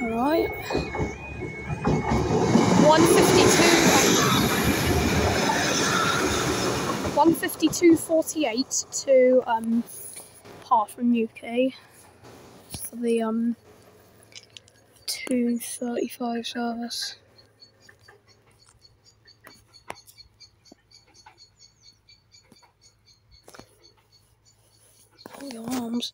Alright. 152.48 to Park from UK for the 2:35 service. Oh, your arms.